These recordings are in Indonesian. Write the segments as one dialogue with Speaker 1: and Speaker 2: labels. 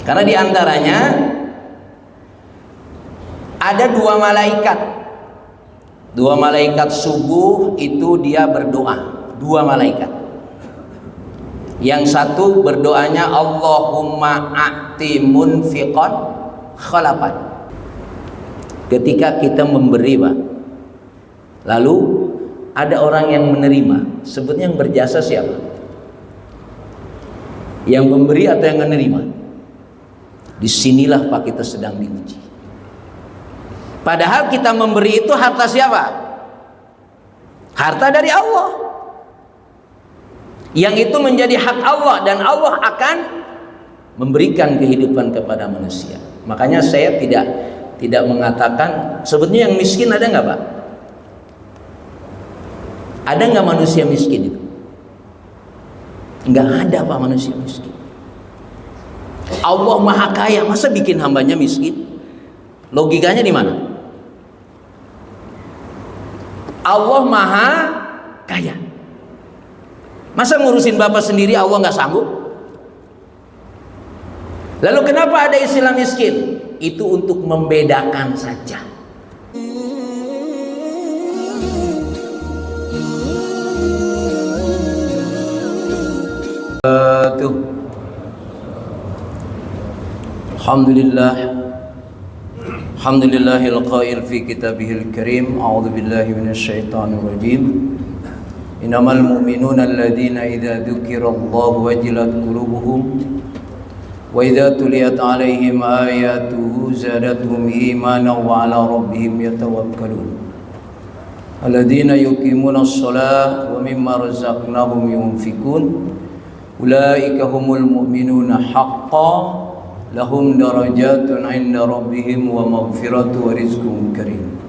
Speaker 1: Karena diantaranya ada dua malaikat subuh itu dia berdoa, dua malaikat. Yang satu berdoanya Allahumma a'ti munfiqan khalafan. Ketika kita memberi, Pak, lalu ada orang yang menerima, sebetulnya yang berjasa siapa? Yang memberi atau yang menerima? Disinilah Pak kita sedang diuji. Padahal kita memberi itu harta siapa? Harta dari Allah, yang itu menjadi hak Allah, dan Allah akan memberikan kehidupan kepada manusia. Makanya saya tidak mengatakan sebetulnya yang miskin ada nggak, Pak? Ada nggak manusia miskin itu? Nggak ada, Pak, manusia miskin. Allah maha kaya, masa bikin hambanya miskin? Logikanya di mana? Allah maha kaya, masa ngurusin bapak sendiri Allah nggak sanggup? Lalu kenapa ada istilah miskin? Itu untuk membedakan saja. Alhamdulillahil qail fi kitabihil karim, a'udzu billahi minasyaitonir rajim. Innamal mu'minuna alladzina idza dzukirallahu wajilat qulubuhum wa idza tuliyat 'alaihim ayatuhu zadatuhum imanan wa 'ala rabbihim yatawakkalun. Alladzina yuqimunas sholata wa mimma razaqnahum yunfikun. Ulaika humul mu'minuna haqqan lahum darajatun 'inda rabbihim wa maghfiratu wa rizqun karim.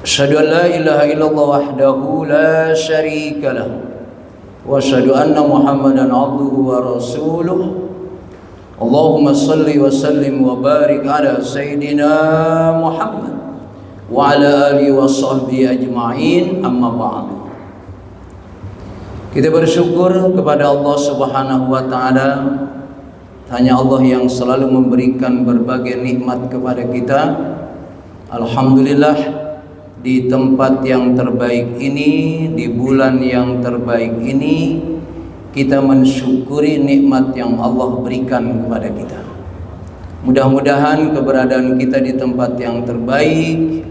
Speaker 1: Asyhadu an la ilaha illallah wahdahu la syarika lah wa asyhadu anna Muhammadan 'abduhu wa rasuluh. Allahumma shalli wa sallim wa barik ala sayyidina Muhammad wa ala alihi wa sahbihi ajma'in, amma ba'du. Kita bersyukur kepada Allah Subhanahu wa taala. Hanya Allah yang selalu memberikan berbagai nikmat kepada kita. Alhamdulillah, di tempat yang terbaik ini, di bulan yang terbaik ini, kita mensyukuri nikmat yang Allah berikan kepada kita. Mudah-mudahan keberadaan kita di tempat yang terbaik,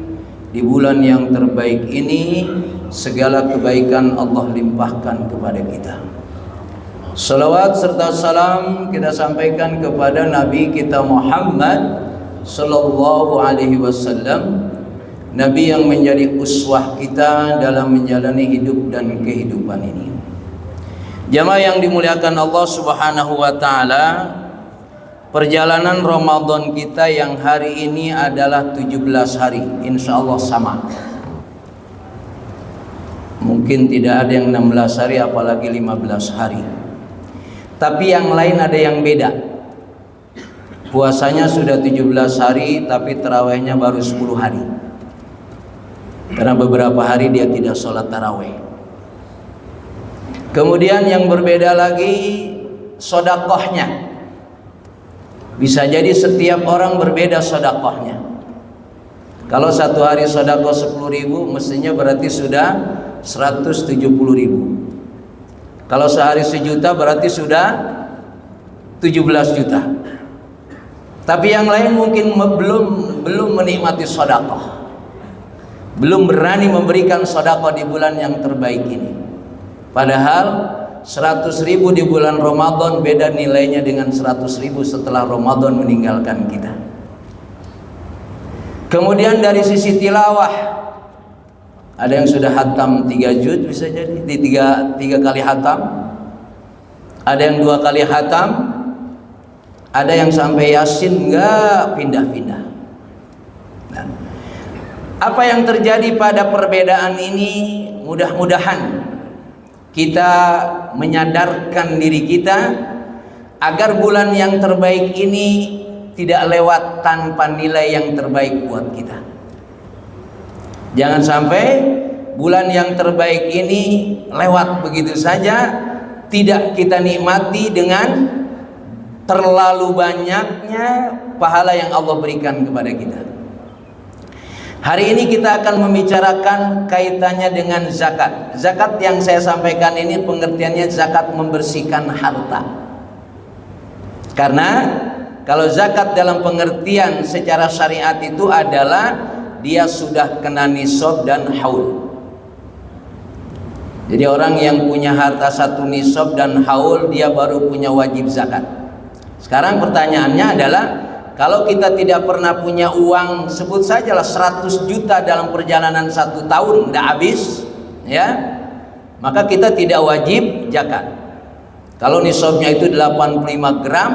Speaker 1: di bulan yang terbaik ini, segala kebaikan Allah limpahkan kepada kita. Salawat serta salam kita sampaikan kepada Nabi kita Muhammad sallallahu alaihi wasallam, Nabi yang menjadi uswah kita dalam menjalani hidup dan kehidupan ini. Jamaah yang dimuliakan Allah Subhanahu wa taala, perjalanan Ramadan kita yang hari ini adalah 17 hari, insyaallah sama. Mungkin tidak ada yang 16 hari apalagi 15 hari. Tapi yang lain ada yang beda. Puasanya sudah 17 hari tapi tarawihnya baru 10 hari. Karena beberapa hari dia tidak sholat tarawih. Kemudian yang berbeda lagi sodakohnya. Bisa jadi setiap orang berbeda sodakohnya. Kalau satu hari sodakoh 10.000, mestinya berarti sudah 170.000. Kalau sehari 1 juta berarti sudah 17 juta. Tapi yang lain mungkin belum menikmati sedekah, belum berani memberikan sedekah di bulan yang terbaik ini. Padahal 100.000 di bulan Ramadan beda nilainya dengan 100.000 setelah Ramadan meninggalkan kita. Kemudian dari sisi tilawah, ada yang sudah hatam 3 juz, bisa jadi di tiga kali hatam. Ada yang 2 kali hatam. Ada yang sampai Yasin enggak pindah-pindah. Nah, apa yang terjadi pada perbedaan ini? Mudah-mudahan kita menyadarkan diri kita agar bulan yang terbaik ini tidak lewat tanpa nilai yang terbaik buat kita. Jangan sampai bulan yang terbaik ini lewat begitu saja, tidak kita nikmati dengan terlalu banyaknya pahala yang Allah berikan kepada kita. Hari ini kita akan membicarakan kaitannya dengan zakat. Zakat yang saya sampaikan ini pengertiannya zakat membersihkan harta. Karena kalau zakat dalam pengertian secara syariat itu adalah dia sudah kena nisab dan haul. Jadi orang yang punya harta 1 nisab dan haul, dia baru punya wajib zakat. Sekarang pertanyaannya adalah, kalau kita tidak pernah punya uang, sebut sajalah 100 juta dalam perjalanan 1 tahun, tidak habis, ya, maka kita tidak wajib zakat. Kalau nisabnya itu 85 gram,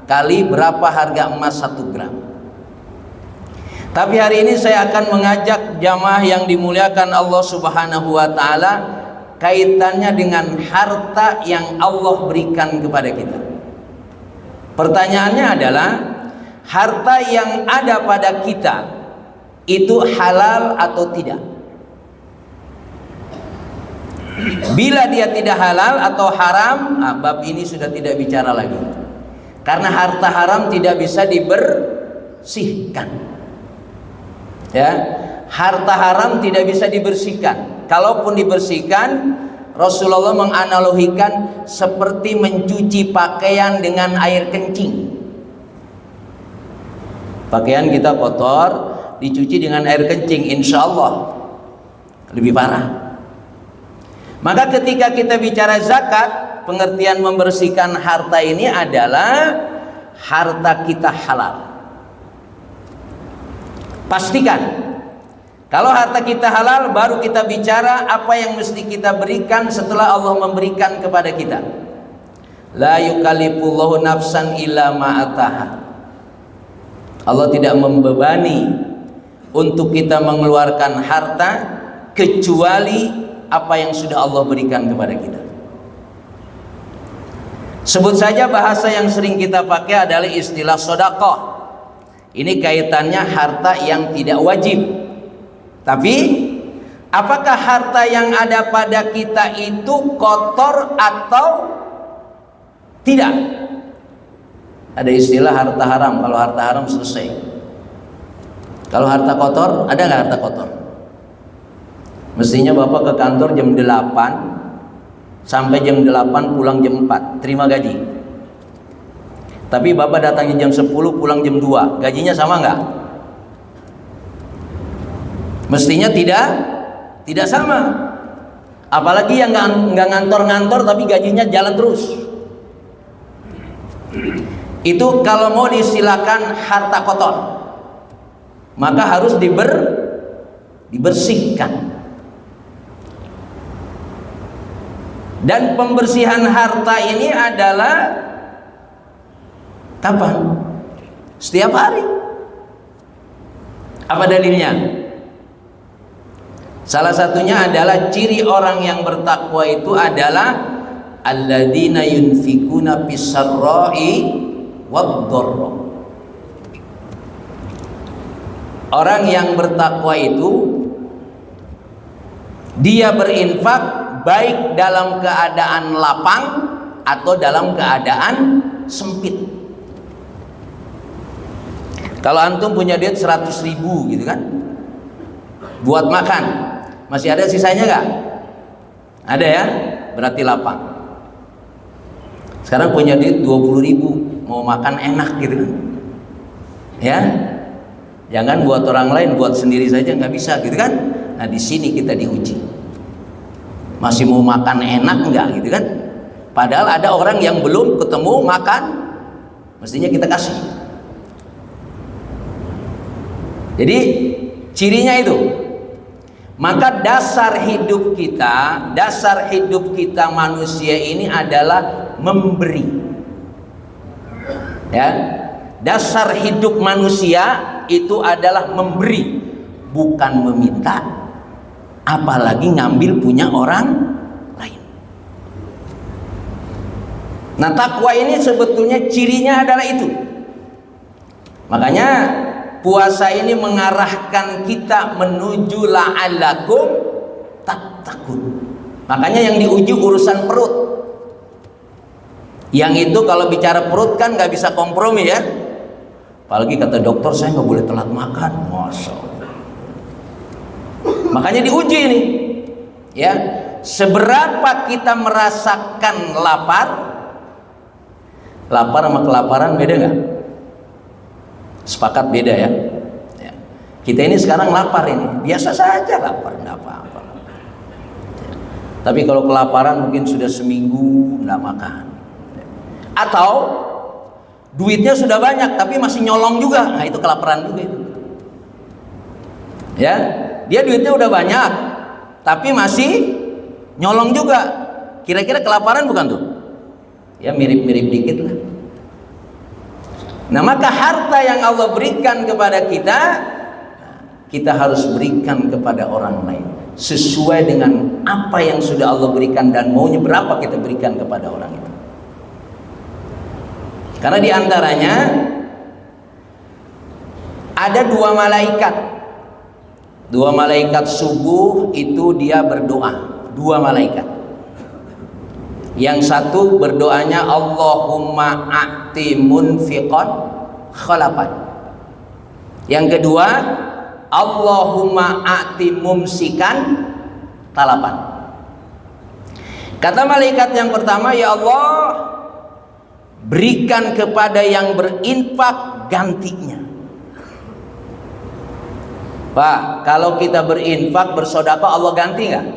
Speaker 1: kali berapa harga emas 1 gram. Tapi hari ini saya akan mengajak jamaah yang dimuliakan Allah Subhanahu wa Ta'ala, kaitannya dengan harta yang Allah berikan kepada kita. Pertanyaannya adalah, harta yang ada pada kita itu halal atau tidak? Bila dia tidak halal atau haram, bab ini sudah tidak bicara lagi. Karena harta haram tidak bisa dibersihkan. Ya, harta haram tidak bisa dibersihkan. Kalaupun dibersihkan, Rasulullah menganalogikan seperti mencuci pakaian dengan air kencing. Pakaian kita kotor, dicuci dengan air kencing, insya Allah lebih parah. Maka ketika kita bicara zakat, pengertian membersihkan harta ini adalah harta kita halal. Pastikan, kalau harta kita halal, baru kita bicara apa yang mesti kita berikan setelah Allah memberikan kepada kita. La yukallifullahu nafsan illa ma'ataha. Allah tidak membebani untuk kita mengeluarkan harta kecuali apa yang sudah Allah berikan kepada kita. Sebut saja bahasa yang sering kita pakai adalah istilah sedekah. Ini kaitannya harta yang tidak wajib. Tapi apakah harta yang ada pada kita itu kotor atau tidak? Ada istilah harta haram. Kalau harta haram selesai. Kalau harta kotor, ada nggak harta kotor? Mestinya Bapak ke kantor jam 8 sampai jam 8, pulang jam 4, terima gaji. Tapi Bapak datangnya jam 10, pulang jam 2, gajinya sama nggak? Mestinya tidak sama. Apalagi yang nggak ngantor-ngantor tapi gajinya jalan terus. Itu kalau mau disilakan harta kotor, maka harus dibersihkan. Dan pembersihan harta ini adalah kapan? Setiap hari. Apa dalilnya? Salah satunya adalah ciri orang yang bertakwa itu adalah alladzina yunfikuna fis-sarra'i wad-dharra. Orang yang bertakwa itu dia berinfak baik dalam keadaan lapang atau dalam keadaan sempit. Kalau antum punya duit 100.000 gitu kan, buat makan, masih ada sisanya nggak? Ada ya, berarti lapang. Sekarang punya duit 20.000, mau makan enak gitu kan, ya, jangan buat orang lain, buat sendiri saja nggak bisa gitu kan. Nah, di sini kita diuji, masih mau makan enak nggak gitu kan. Padahal ada orang yang belum ketemu makan, mestinya kita kasih. Jadi cirinya itu. Maka dasar hidup kita manusia ini adalah memberi. Ya, dasar hidup manusia itu adalah memberi, bukan meminta, apalagi ngambil punya orang lain. Nah, takwa ini sebetulnya cirinya adalah itu. Makanya puasa ini mengarahkan kita menuju la'allakum tattaqun. Makanya yang diuji urusan perut. Yang itu kalau bicara perut kan nggak bisa kompromi ya. Apalagi kata dokter saya nggak boleh telat makan. Masya Allah. Makanya diuji nih, ya, seberapa kita merasakan lapar. Lapar sama kelaparan beda nggak? Sepakat beda ya. Ya. Kita ini sekarang lapar ini, biasa saja lapar, nggak apa-apa. Ya. Tapi kalau kelaparan mungkin sudah seminggu nggak makan. Atau duitnya sudah banyak tapi masih nyolong juga, nah itu kelaparan juga itu. Ya, dia duitnya udah banyak tapi masih nyolong juga. Kira-kira kelaparan bukan tuh? Ya mirip-mirip dikit lah. Nah maka harta yang Allah berikan kepada kita, kita harus berikan kepada orang lain sesuai dengan apa yang sudah Allah berikan dan maunya berapa kita berikan kepada orang itu. Karena diantaranya ada dua malaikat. Dua malaikat subuh itu dia berdoa. Dua malaikat. Yang satu berdoanya Allahumma a'ti munfiqan khalafan. Yang kedua Allahumma a'ti mumsikan talapan. Kata malaikat yang pertama, ya Allah, berikan kepada yang berinfak gantinya. Pak, kalau kita berinfak bersedekah Allah ganti nggak?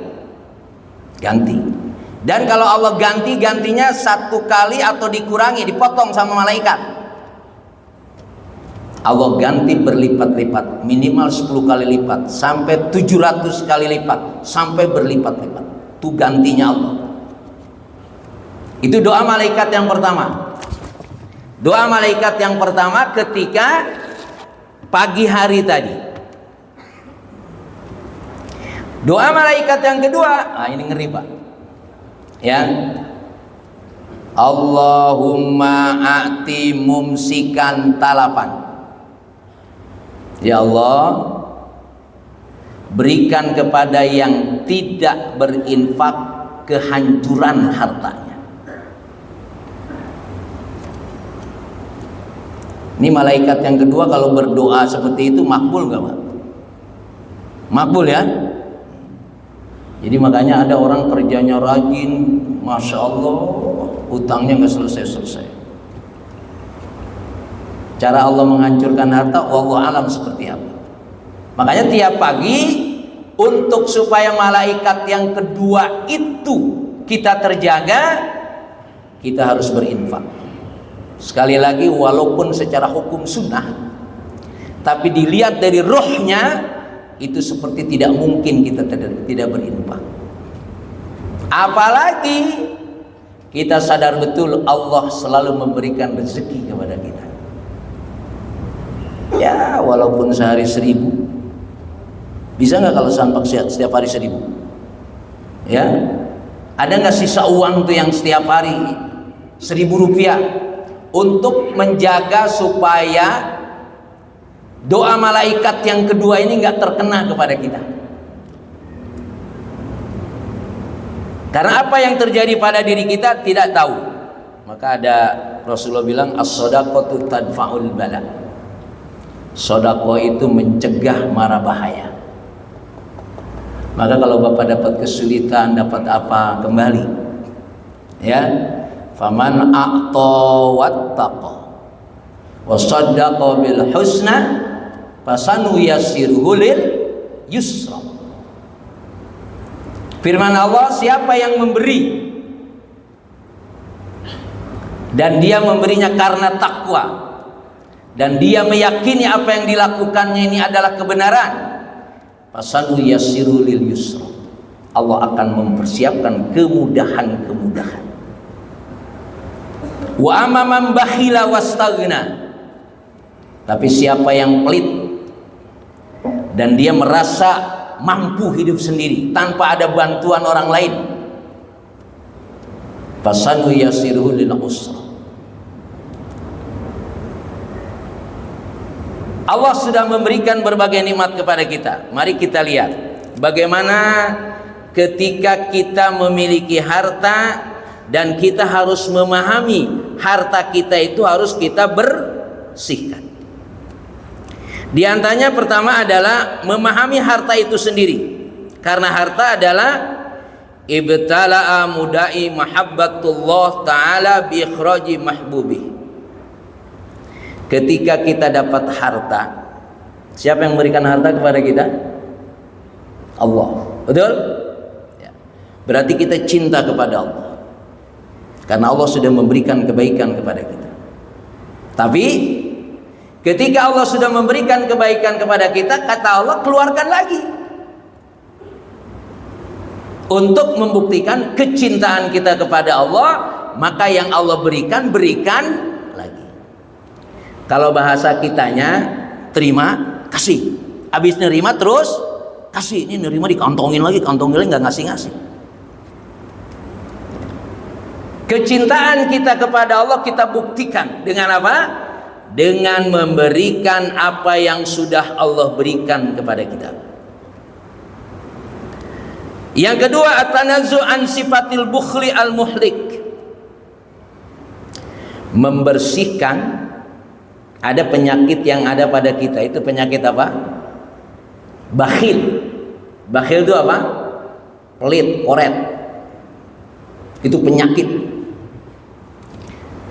Speaker 1: Ganti. Dan kalau Allah ganti, gantinya satu kali atau dikurangi, dipotong sama malaikat. Allah ganti berlipat-lipat, minimal 10 kali lipat, sampai 700 kali lipat, sampai berlipat-lipat. Itu gantinya Allah. Itu doa malaikat yang pertama. Doa malaikat yang pertama ketika pagi hari tadi. Doa malaikat yang kedua, ini ngeri Pak. Ya, Allahumma a'ti mumsikan talapan. Ya Allah, berikan kepada yang tidak berinfak kehancuran hartanya. Ini malaikat yang kedua kalau berdoa seperti itu makbul gak Pak? Makbul ya. Jadi makanya ada orang kerjanya rajin, Masya Allah, utangnya nggak selesai-selesai. Cara Allah menghancurkan harta, wallahu alam seperti apa. Makanya tiap pagi, untuk supaya malaikat yang kedua itu kita terjaga, kita harus berinfak. Sekali lagi, walaupun secara hukum sunnah, tapi dilihat dari rohnya, itu seperti tidak mungkin kita tidak berinfak. Apalagi kita sadar betul Allah selalu memberikan rezeki kepada kita. Ya walaupun sehari 1000, bisa nggak kalau sampak setiap hari 1000? Ya, ada nggak sisa uang tuh yang setiap hari 1000 rupiah untuk menjaga supaya doa malaikat yang kedua ini nggak terkena kepada kita. Karena apa yang terjadi pada diri kita tidak tahu. Maka ada Rasulullah bilang as-shadaqatu tadfa'ul bala. Sedekah itu mencegah mara bahaya. Maka kalau Bapak dapat kesulitan, dapat apa, kembali. Ya. Faman a'ta wattaqa wa saddaqa bil husna fasanu yassiruhu lil yusra. Firman Allah, siapa yang memberi dan dia memberinya karena takwa dan dia meyakini apa yang dilakukannya ini adalah kebenaran, fasanu yassiruhu lil yusra, Allah akan mempersiapkan kemudahan-kemudahan. Wa amman bakhila wastaghna, tapi siapa yang pelit dan dia merasa mampu hidup sendiri tanpa ada bantuan orang lain, fasanu yassiruhu lil usra. Allah sudah memberikan berbagai nikmat kepada kita. Mari kita lihat bagaimana ketika kita memiliki harta dan kita harus memahami harta kita itu harus kita bersihkan. Di antaranya pertama adalah memahami harta itu sendiri, karena harta adalah ibtala'a mudai mahabbatullah ta'ala bi ikhraji mahbubi. Ketika kita dapat harta, siapa yang memberikan harta kepada kita? Allah. Betul? Ya. Berarti kita cinta kepada Allah, karena Allah sudah memberikan kebaikan kepada kita. Tapi ketika Allah sudah memberikan kebaikan kepada kita, kata Allah, keluarkan lagi untuk membuktikan kecintaan kita kepada Allah. Maka yang Allah berikan lagi. Kalau bahasa kitanya, terima, kasih. Habis nerima terus kasih. Ini nerima dikantongin lagi nggak ngasih. Kecintaan kita kepada Allah kita buktikan dengan apa? Dengan memberikan apa yang sudah Allah berikan kepada kita. Yang kedua, at-tanazzu an sifatil bukhli al-muhlik. Membersihkan, ada penyakit yang ada pada kita. Itu penyakit apa? Bakhil. Bakhil itu apa? Pelit, koret. Itu penyakit.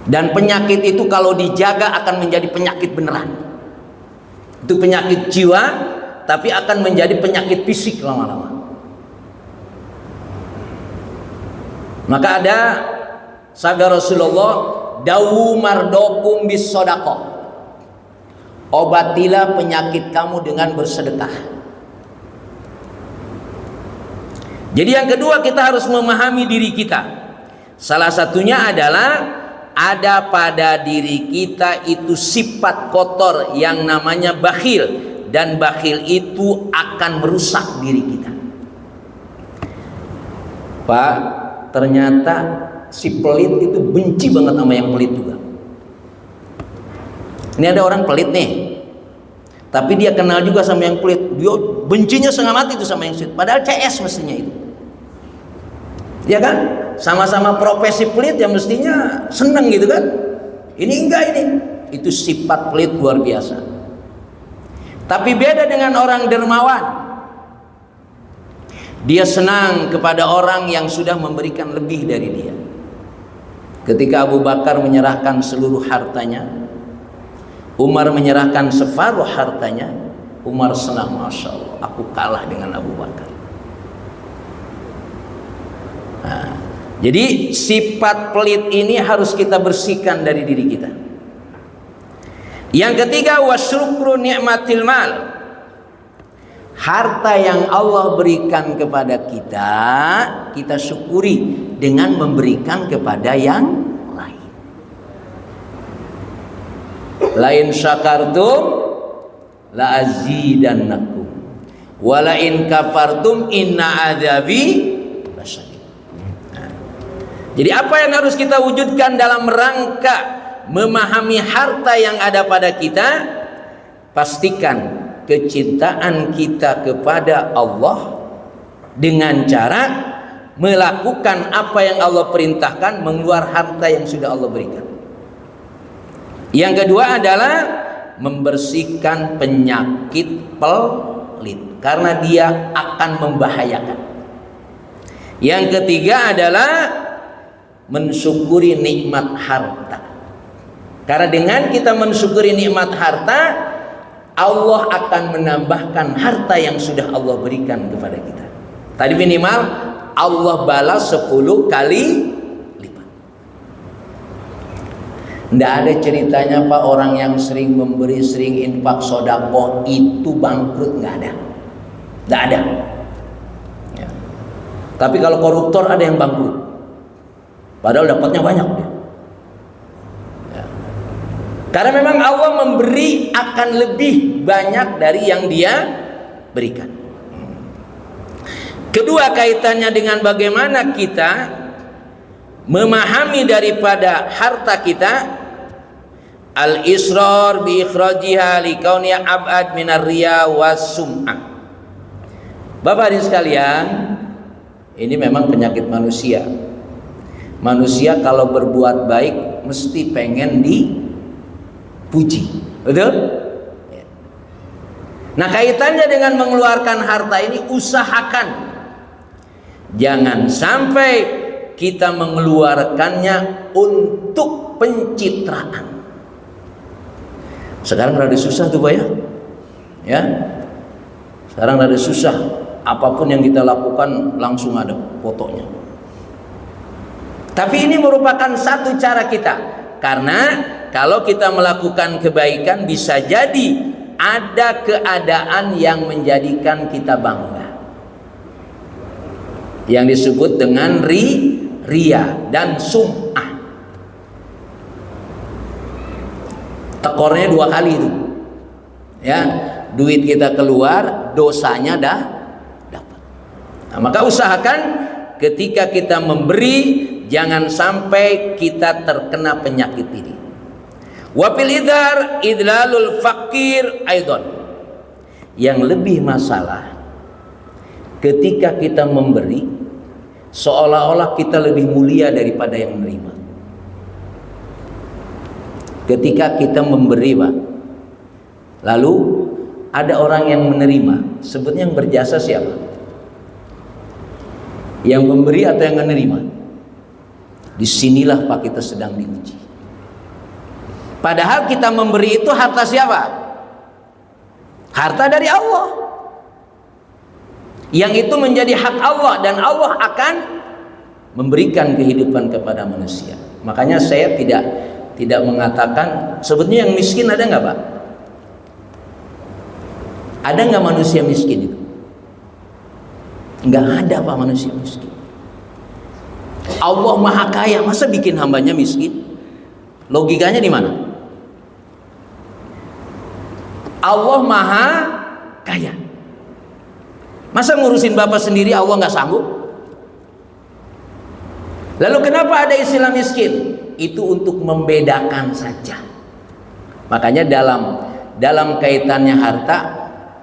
Speaker 1: Dan penyakit itu kalau dijaga akan menjadi penyakit beneran. Itu penyakit jiwa, tapi akan menjadi penyakit fisik lama-lama. Maka ada sabda Rasulullah, dawu mardokum bis sodaqah. Obatilah penyakit kamu dengan bersedekah. Jadi yang kedua, kita harus memahami diri kita. Salah satunya adalah ada pada diri kita itu sifat kotor yang namanya bakhil, dan bakhil itu akan merusak diri kita. Pak, ternyata si pelit itu benci banget sama yang pelit juga. Ini ada orang pelit nih, tapi dia kenal juga sama yang pelit. Dia bencinya setengah mati itu sama yang pelit, padahal CS mestinya itu. Ya kan? Sama-sama profesi pelit ya mestinya seneng gitu kan. Ini enggak, ini itu sifat pelit luar biasa. Tapi beda dengan orang dermawan. Dia senang kepada orang yang sudah memberikan lebih dari dia. Ketika Abu Bakar menyerahkan seluruh hartanya, Umar menyerahkan separuh hartanya, Umar senang, Masya Allah, aku kalah dengan Abu Bakar. Nah, jadi sifat pelit ini harus kita bersihkan dari diri kita. Yang ketiga, wasyukru ni'matil mal. Harta yang Allah berikan kepada kita, kita syukuri dengan memberikan kepada yang lain. Lain syakartum la azidannakum wa la in kafartum inna adzabi lasyadid. Jadi apa yang harus kita wujudkan dalam rangka memahami harta yang ada pada kita? Pastikan kecintaan kita kepada Allah dengan cara melakukan apa yang Allah perintahkan, mengeluarkan harta yang sudah Allah berikan. Yang kedua adalah membersihkan penyakit pelit, karena dia akan membahayakan. Yang ketiga adalah mensyukuri nikmat harta, karena dengan kita mensyukuri nikmat harta, Allah akan menambahkan harta yang sudah Allah berikan kepada kita. Tadi minimal Allah balas 10 kali lipat. Tidak ada ceritanya Pak, orang yang sering memberi, sering infak sedekah itu bangkrut, nggak ada. Nggak ada ya. Tapi kalau koruptor ada yang bangkrut, padahal dapatnya banyak dia. Ya. Karena memang Allah memberi akan lebih banyak dari yang dia berikan. Kedua, kaitannya dengan bagaimana kita memahami daripada harta kita, al-israr bi ikhrajiha li kauniha ab'ad minar riya was sum'ah. Bapak Hadirin sekalian, ini memang penyakit manusia. Manusia kalau berbuat baik mesti pengen dipuji, betul? Ya. Nah, kaitannya dengan mengeluarkan harta ini, usahakan jangan sampai kita mengeluarkannya untuk pencitraan. Sekarang rada susah tuh Pak ya. Sekarang rada susah. Apapun yang kita lakukan langsung ada fotonya. Tapi ini merupakan satu cara kita. Karena kalau kita melakukan kebaikan bisa jadi ada keadaan yang menjadikan kita bangga. Yang disebut dengan ria dan sum'ah. Tekornya 2 kali itu, ya, duit kita keluar, dosanya dapat. Nah, maka usahakan ketika kita memberi jangan sampai kita terkena penyakit ini. Wafil idhar idlalul fakir aidon. Yang lebih masalah ketika kita memberi seolah-olah kita lebih mulia daripada yang menerima. Ketika kita memberi, Pak, lalu ada orang yang menerima, sebetulnya yang berjasa siapa? Yang memberi atau yang menerima? Disinilah Pak kita sedang diuji. Padahal kita memberi itu harta siapa? Harta dari Allah. Yang itu menjadi hak Allah dan Allah akan memberikan kehidupan kepada manusia. Makanya saya tidak mengatakan sebetulnya yang miskin ada nggak Pak? Ada nggak manusia miskin itu? Nggak ada Pak manusia miskin. Allah Maha Kaya, masa bikin hambanya miskin? Logikanya di mana? Allah Maha Kaya, masa ngurusin Bapak sendiri Allah nggak sanggup? Lalu kenapa ada istilah miskin? Itu untuk membedakan saja. Makanya dalam kaitannya harta,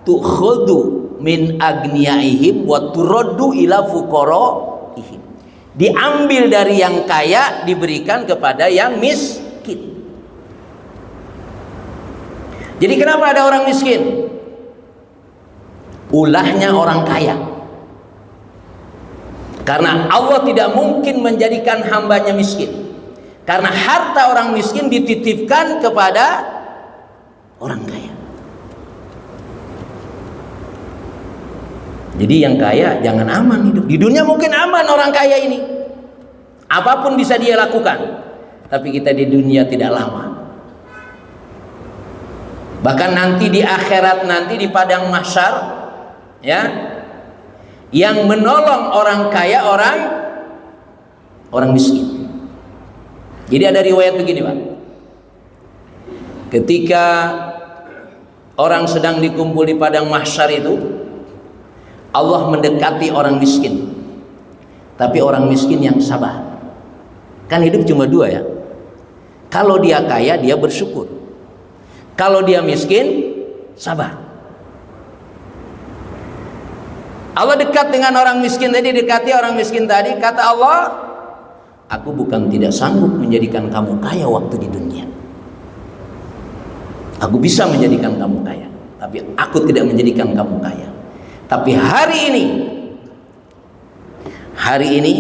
Speaker 1: tukhudhu min agniyaihim wa turaddu ila fuqaraihim. Diambil dari yang kaya diberikan kepada yang miskin. Jadi kenapa ada orang miskin? Ulahnya orang kaya. Karena Allah tidak mungkin menjadikan hambanya miskin. Karena harta orang miskin dititipkan kepada orang kaya. Jadi yang kaya jangan aman hidup. Di dunia mungkin aman orang kaya ini. Apapun bisa dia lakukan. Tapi kita di dunia tidak lama. Bahkan nanti di akhirat, nanti di padang mahsyar, ya, yang menolong orang kaya orang miskin. Jadi ada riwayat begini Pak, ketika orang sedang dikumpul di padang mahsyar itu, Allah mendekati orang miskin, tapi orang miskin yang sabar. Kan hidup cuma 2 ya, kalau dia kaya dia bersyukur, kalau dia miskin sabar. Allah dekat dengan orang miskin tadi, dekati orang miskin tadi, kata Allah, aku bukan tidak sanggup menjadikan kamu kaya waktu di dunia. Aku bisa menjadikan kamu kaya, tapi aku tidak menjadikan kamu kaya. Tapi hari ini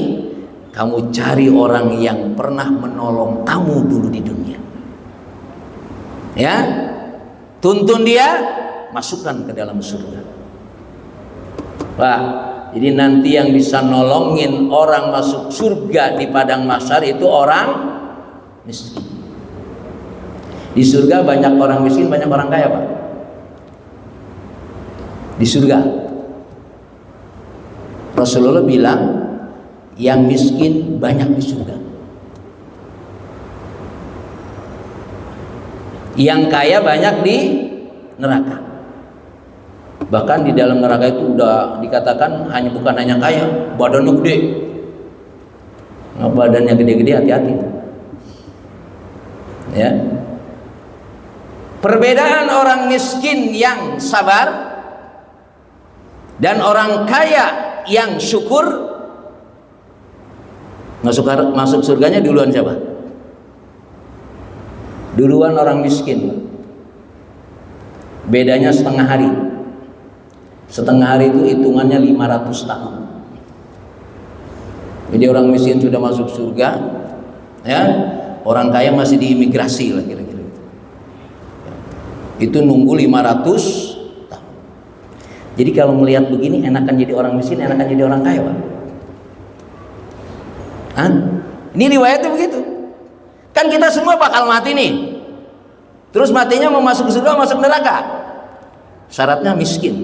Speaker 1: kamu cari orang yang pernah menolong kamu dulu di dunia. Ya, tuntun dia, masukkan ke dalam surga. Pak, jadi nanti yang bisa nolongin orang masuk surga di padang mahsyar itu orang miskin. Di surga banyak orang miskin, banyak orang kaya Pak. Di surga Rasulullah bilang yang miskin banyak di surga, yang kaya banyak di neraka. Bahkan di dalam neraka itu udah dikatakan bukan hanya kaya, badannya gede. Nah, badannya gede-gede hati-hati. Ya. Perbedaan orang miskin yang sabar dan orang kaya yang syukur, Masuk surganya duluan siapa? Duluan orang miskin. Bedanya setengah hari. Setengah hari itu hitungannya 500 tahun. Jadi orang miskin sudah masuk surga, ya. Orang kaya masih diimigrasi lah kira-kira gitu. Itu nunggu 500 tahun. Jadi kalau melihat begini, enakan jadi orang miskin, enakan jadi orang kaya, Pak. Ini riwayatnya begitu. Kan kita semua bakal mati nih. Terus matinya mau masuk surga, masuk neraka. Syaratnya miskin.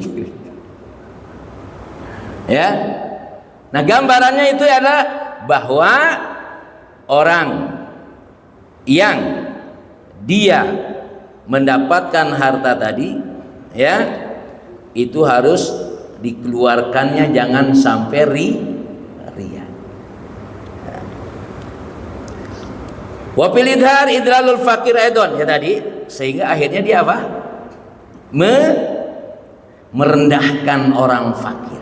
Speaker 1: Ya. Nah, gambarannya itu adalah bahwa orang yang dia mendapatkan harta tadi, ya, itu harus dikeluarkannya, jangan sampai ria. Wa fil idhar idlalul fakir aidon, ya tadi, sehingga akhirnya dia apa? Merendahkan orang fakir.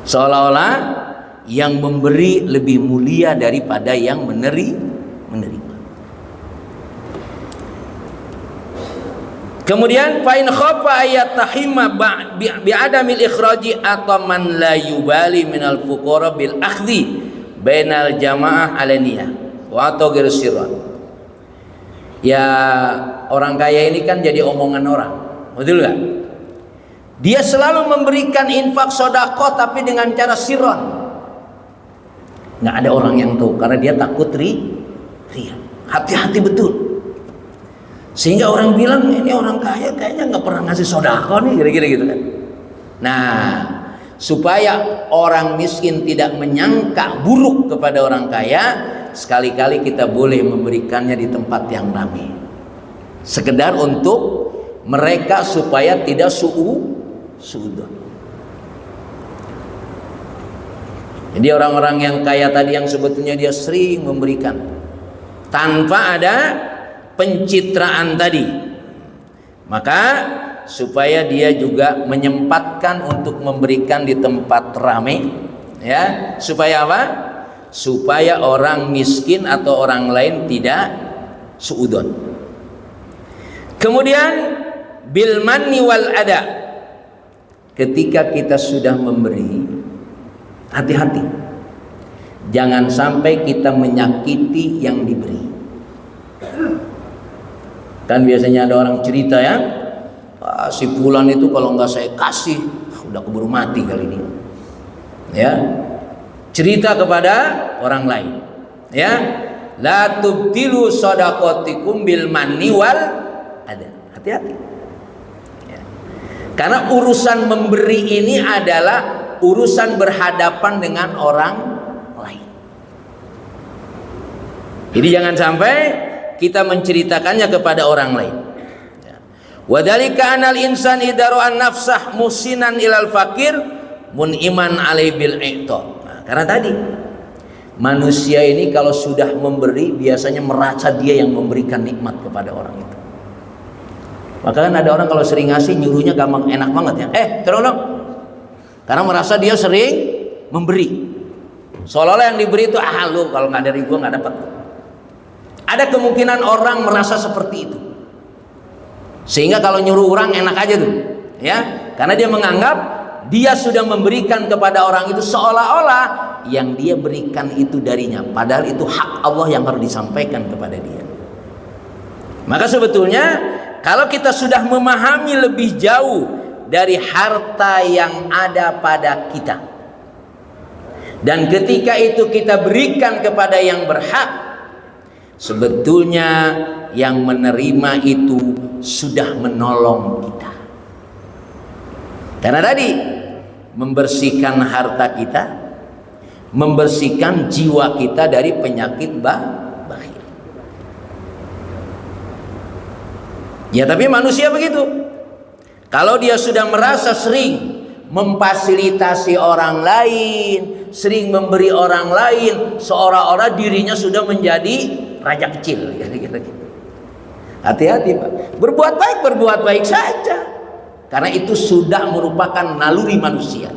Speaker 1: Seolah-olah yang memberi lebih mulia daripada yang menerima. Kemudian fa'in khafa ayat tahimma bi'adamil ikhraji atau man la yubali minal fuqara bil akhdhi bainal jamaah alaniyah wa atau sirran. Ya, orang kaya ini kan jadi omongan orang, betul gak? Dia selalu memberikan infak sedekah tapi dengan cara sirron. Nggak ada orang yang tahu karena dia takut ria. Hati-hati betul. Sehingga orang bilang ini orang kaya kayaknya nggak pernah ngasih sedekah nih, kira-kira gitu kan. Nah, supaya orang miskin tidak menyangka buruk kepada orang kaya, sekali-kali kita boleh memberikannya di tempat yang ramai. Sekedar untuk mereka supaya tidak suudzon. Jadi orang-orang yang kaya tadi yang sebetulnya dia sering memberikan tanpa ada pencitraan tadi, maka supaya dia juga menyempatkan untuk memberikan di tempat ramai, ya, supaya apa? Supaya orang miskin atau orang lain tidak suudzon. Kemudian bil manni wal ada. Ketika kita sudah memberi, hati-hati, jangan sampai kita menyakiti yang diberi. Kan biasanya ada orang cerita, ya, si fulan itu kalau nggak saya kasih udah keburu mati kali ini, ya, cerita kepada orang lain, ya, la tubtilu shadaqatikum bil manni wal ada. Hati-hati. Karena urusan memberi ini adalah urusan berhadapan dengan orang lain. Jadi jangan sampai kita menceritakannya kepada orang lain. Wadhalika anal insan idaru an nafsah musinan ilal fakir muniman alai bil i'ta. Nah, karena tadi manusia ini kalau sudah memberi biasanya merasa dia yang memberikan nikmat kepada orang itu. Maka kan ada orang kalau sering ngasih nyuruhnya gampang, enak banget ya. Tolong. Karena merasa dia sering memberi. Seolah-olah yang diberi itu lu kalau nggak dari gua nggak dapat. Ada kemungkinan orang merasa seperti itu. Sehingga kalau nyuruh orang enak aja tuh, ya. Karena dia menganggap dia sudah memberikan kepada orang itu seolah-olah yang dia berikan itu darinya, padahal itu hak Allah yang harus disampaikan kepada dia. Maka sebetulnya kalau kita sudah memahami lebih jauh dari harta yang ada pada kita, dan ketika itu kita berikan kepada yang berhak, sebetulnya yang menerima itu sudah menolong kita. Karena tadi membersihkan harta kita, membersihkan jiwa kita dari penyakit bakhil. Ya, tapi manusia begitu. Kalau dia sudah merasa sering memfasilitasi orang lain, sering memberi orang lain, seolah-olah dirinya sudah menjadi raja kecil. Hati-hati, Pak. Berbuat baik saja. Karena itu sudah merupakan naluri manusia.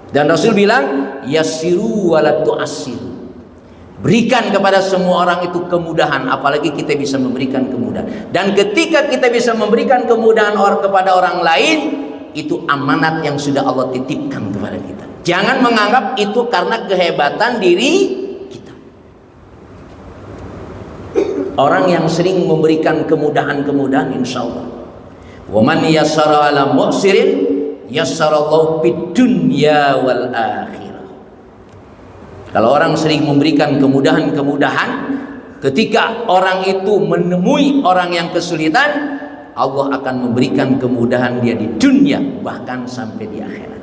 Speaker 1: Dan Rasul bilang, yassiru wala tu'assiru. Berikan kepada semua orang itu kemudahan, apalagi kita bisa memberikan kemudahan. Dan ketika kita bisa memberikan kemudahan kepada orang lain, itu amanat yang sudah Allah titipkan kepada kita. Jangan menganggap itu karena kehebatan diri kita. Orang yang sering memberikan kemudahan-kemudahan, insya Allah. Wa man yassara ala mu'sirin yassarallahu fid dunya wal akhirah. Kalau orang sering memberikan kemudahan-kemudahan, ketika orang itu menemui orang yang kesulitan, Allah akan memberikan kemudahan dia di dunia, bahkan sampai di akhirat.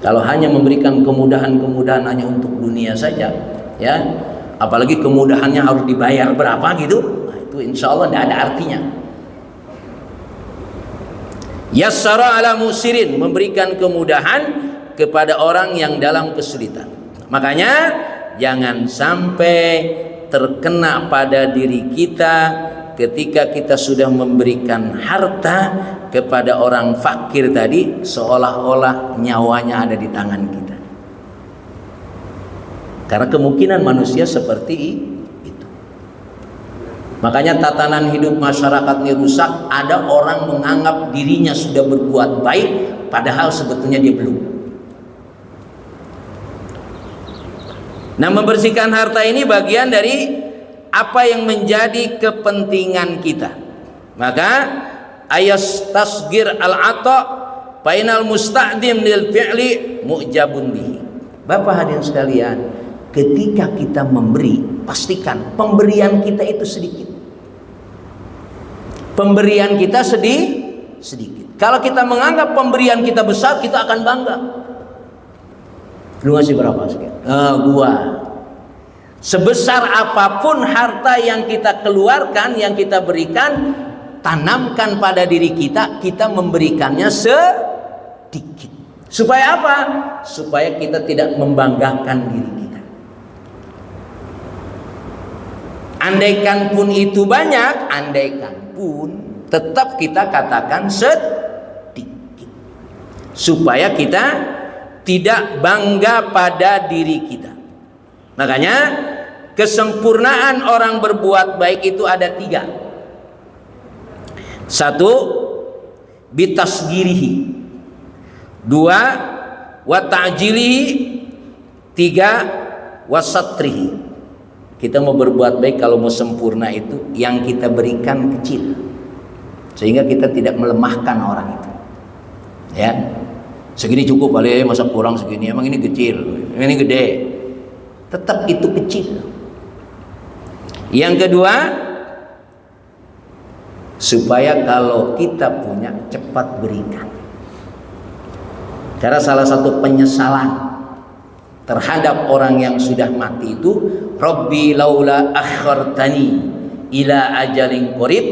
Speaker 1: Kalau hanya memberikan kemudahan-kemudahan hanya untuk dunia saja, ya, apalagi kemudahannya harus dibayar berapa gitu, nah, itu insya Allah tidak ada artinya. Yassara ala musirin, memberikan kemudahan kepada orang yang dalam kesulitan. Makanya jangan sampai terkena pada diri kita ketika kita sudah memberikan harta kepada orang fakir tadi, seolah-olah nyawanya ada di tangan kita. Karena kemungkinan manusia seperti itu. Makanya tatanan hidup masyarakat ini rusak. Ada orang menganggap dirinya sudah berbuat baik, padahal sebetulnya dia belum. Nah, membersihkan harta ini bagian dari apa yang menjadi kepentingan kita. Maka ayas tasgir al-ata bainal musta'dim lil fi'li mu'jabun bihi. Bapak hadirin sekalian, ketika kita memberi, pastikan pemberian kita itu sedikit. Pemberian kita sedikit. Kalau kita menganggap pemberian kita besar, kita akan bangga. Lu ngasih berapa sekian? Gua. Sebesar apapun harta yang kita keluarkan, yang kita berikan, tanamkan pada diri kita, kita memberikannya sedikit. Supaya apa? Supaya kita tidak membanggakan diri kita. Andaikan pun itu banyak, andaikan pun tetap kita katakan sedikit. Supaya kita tidak bangga pada diri kita. Makanya kesempurnaan orang berbuat baik itu ada 3. 1, bitasgirihi. 2, wa ta'jilihi. 3, wasatrihi. Kita mau berbuat baik, kalau mau sempurna itu yang kita berikan kecil, sehingga kita tidak melemahkan orang itu. Ya. Segini cukup kali, masa kurang segini, emang ini kecil, ini gede, tetap itu kecil. Yang kedua, supaya kalau kita punya cepat berikan. Karena salah satu penyesalan terhadap orang yang sudah mati itu, Rabbi laula akhartani ila ajalin qarib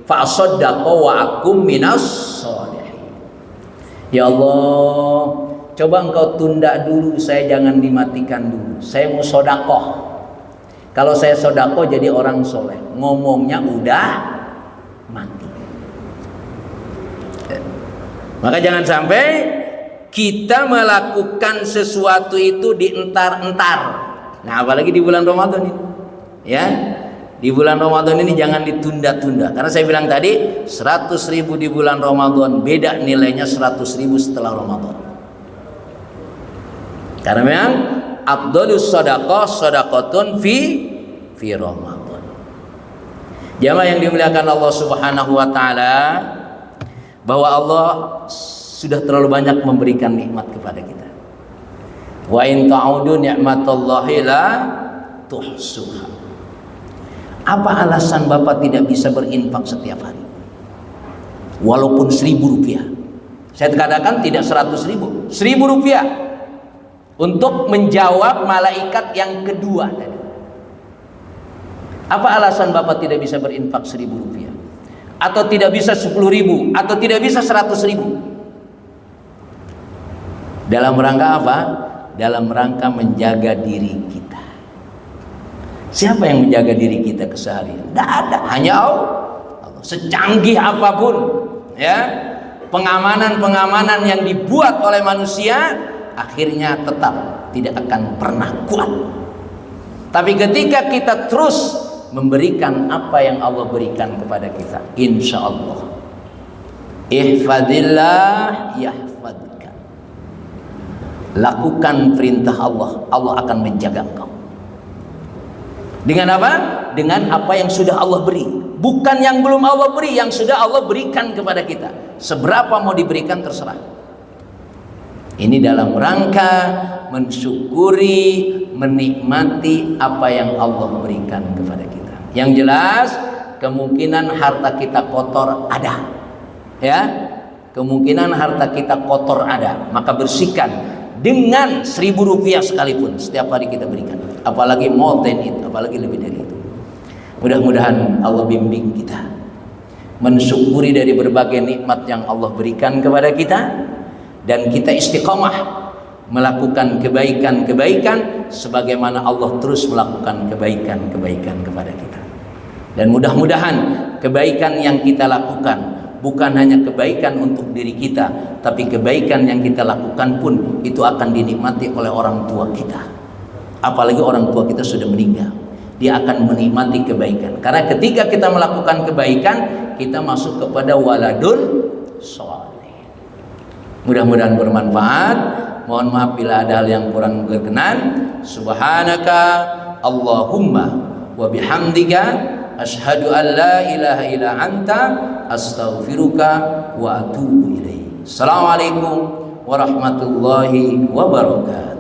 Speaker 1: fa asaddaqa wa akum minas sholihin. Ya Allah, coba engkau tunda dulu, saya jangan dimatikan dulu. Saya mau sodakoh. Kalau saya sodakoh jadi orang soleh. Ngomongnya udah mati. Maka jangan sampai kita melakukan sesuatu itu dientar-entar. Nah, apalagi di bulan Ramadan ini. Ya. Di bulan Ramadan ini jangan ditunda-tunda. Karena saya bilang tadi 100.000 di bulan Ramadan, beda nilainya 100.000 setelah Ramadan. Karena memang afdhalus shadaqah shadaqatun fi Ramadan. Jamaah yang dimuliakan Allah Subhanahu wa taala, bahwa Allah sudah terlalu banyak memberikan nikmat kepada kita. Wa in ta'udu ni'matallahi la tuhsuha. Apa alasan Bapak tidak bisa berinfak setiap hari? Walaupun 1.000 rupiah. Saya katakan tidak 100.000, 1.000 rupiah. Untuk menjawab malaikat yang kedua tadi. Apa alasan Bapak tidak bisa berinfak 1.000 rupiah? Atau tidak bisa 10.000? Atau tidak bisa 100.000? Dalam rangka apa? Dalam rangka menjaga diri kita. Siapa yang menjaga diri kita keseharian? Tidak ada, hanya Allah. Secanggih apapun ya pengamanan yang dibuat oleh manusia, akhirnya tetap tidak akan pernah kuat. Tapi ketika kita terus memberikan apa yang Allah berikan kepada kita, insya Allah, ihfadillah yahfadka. Lakukan perintah Allah, Allah akan menjaga engkau. Dengan apa? Dengan apa yang sudah Allah beri, bukan yang belum Allah beri, yang sudah Allah berikan kepada kita. Seberapa mau diberikan terserah. Ini dalam rangka mensyukuri, menikmati apa yang Allah berikan kepada kita. Yang jelas kemungkinan harta kita kotor ada, ya, kemungkinan harta kita kotor ada, maka bersihkan dengan 1.000 rupiah sekalipun setiap hari kita berikan, apalagi more than it, apalagi lebih dari itu. Mudah-mudahan Allah bimbing kita mensyukuri dari berbagai nikmat yang Allah berikan kepada kita, dan kita istiqomah melakukan kebaikan-kebaikan sebagaimana Allah terus melakukan kebaikan-kebaikan kepada kita. Dan mudah-mudahan kebaikan yang kita lakukan bukan hanya kebaikan untuk diri kita, tapi kebaikan yang kita lakukan pun itu akan dinikmati oleh orang tua kita. Apalagi orang tua kita sudah meninggal, dia akan menikmati kebaikan. Karena ketika kita melakukan kebaikan, kita masuk kepada waladun sholih. Mudah-mudahan bermanfaat. Mohon maaf bila ada hal yang kurang berkenan. Subhanaka Allahumma wa bihamdika asyhadu an la ilaha illa anta astaghfiruka wa atubu ilaik. Assalamualaikum warahmatullahi wabarakatuh.